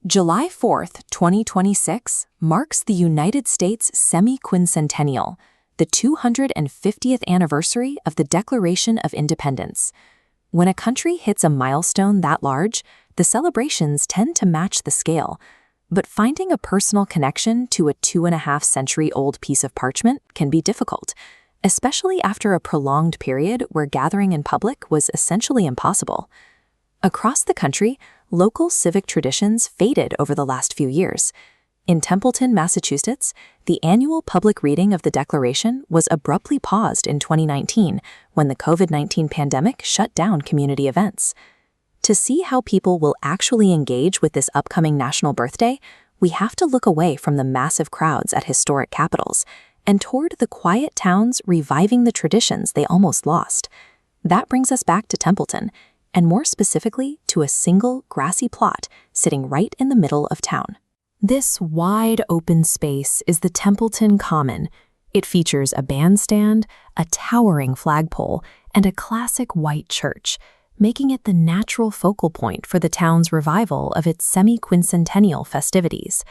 July 4th, 2026 marks the United States semi-quincentennial, the 250th anniversary of the Declaration of Independence. When a country hits a milestone that large, the celebrations tend to match the scale. But finding a personal connection to a 2.5-century-old piece of parchment can be difficult, especially after a prolonged period where gathering in public was essentially impossible. Across the country, local civic traditions faded over the last few years. In Templeton, Massachusetts, the annual public reading of the Declaration was abruptly paused in 2019 when the COVID-19 pandemic shut down community events. To see how people will actually engage with this upcoming national birthday, we have to look away from the massive crowds at historic capitals and toward the quiet towns reviving the traditions they almost lost. That brings us back to Templeton, and more specifically to a single grassy plot sitting right in the middle of town. This wide open space is the Templeton Common. It features a bandstand, a towering flagpole, and a classic white church, making it the natural focal point for the town's revival of its semi-quincentennial festivities.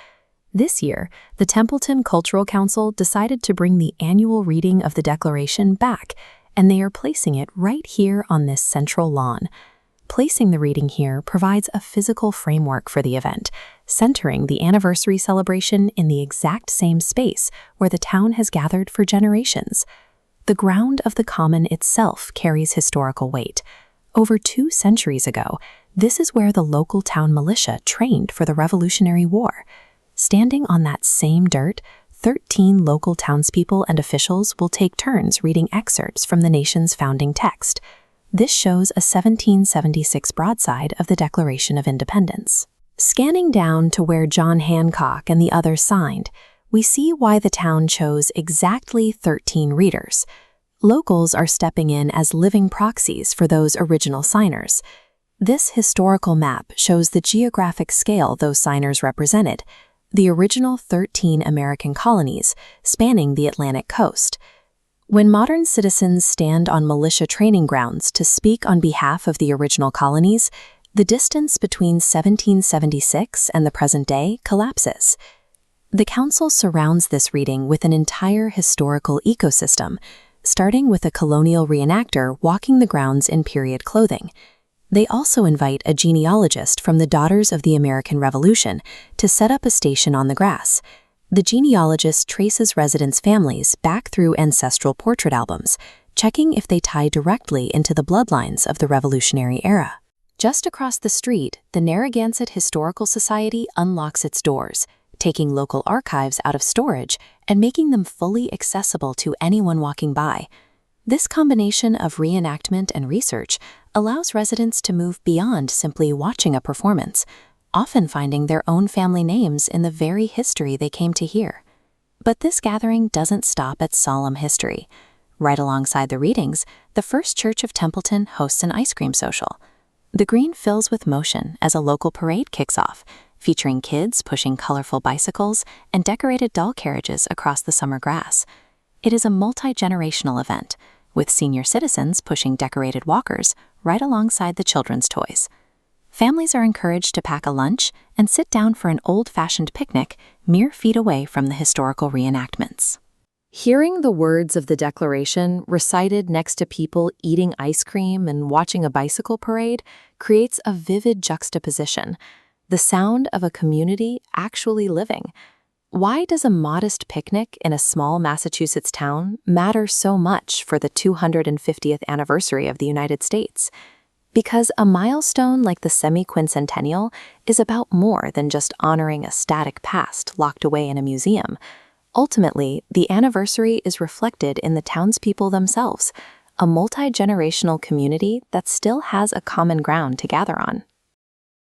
This year, the Templeton Cultural Council decided to bring the annual reading of the Declaration back, and they are placing it right here on this central lawn. Placing the reading here provides a physical framework for the event, centering the anniversary celebration in the exact same space where the town has gathered for generations. The ground of the common itself carries historical weight. Over 2 centuries ago, this is where the local town militia trained for the Revolutionary War. Standing on that same dirt, 13 local townspeople and officials will take turns reading excerpts from the nation's founding text. This shows a 1776 broadside of the Declaration of Independence. Scanning down to where John Hancock and the others signed, we see why the town chose exactly 13 readers. Locals are stepping in as living proxies for those original signers. This historical map shows the geographic scale those signers represented, the original 13 American colonies spanning the Atlantic coast. When modern citizens stand on militia training grounds to speak on behalf of the original colonies, the distance between 1776 and the present day collapses. The council surrounds this reading with an entire historical ecosystem, starting with a colonial reenactor walking the grounds in period clothing. They also invite a genealogist from the Daughters of the American Revolution to set up a station on the grass. The genealogist traces residents' families back through ancestral portrait albums, checking if they tie directly into the bloodlines of the Revolutionary era. Just across the street, the Narragansett Historical Society unlocks its doors, taking local archives out of storage and making them fully accessible to anyone walking by. This combination of reenactment and research allows residents to move beyond simply watching a performance, often finding their own family names in the very history they came to hear. But this gathering doesn't stop at solemn history. Right alongside the readings, the First Church of Templeton hosts an ice cream social. The green fills with motion as a local parade kicks off, featuring kids pushing colorful bicycles and decorated doll carriages across the summer grass. It is a multi-generational event, with senior citizens pushing decorated walkers right alongside the children's toys. Families are encouraged to pack a lunch and sit down for an old-fashioned picnic mere feet away from the historical reenactments. Hearing the words of the Declaration recited next to people eating ice cream and watching a bicycle parade creates a vivid juxtaposition, the sound of a community actually living. Why does a modest picnic in a small Massachusetts town matter so much for the 250th anniversary of the United States? Because a milestone like the semi-quincentennial is about more than just honoring a static past locked away in a museum. Ultimately, the anniversary is reflected in the townspeople themselves, a multi-generational community that still has a common ground to gather on.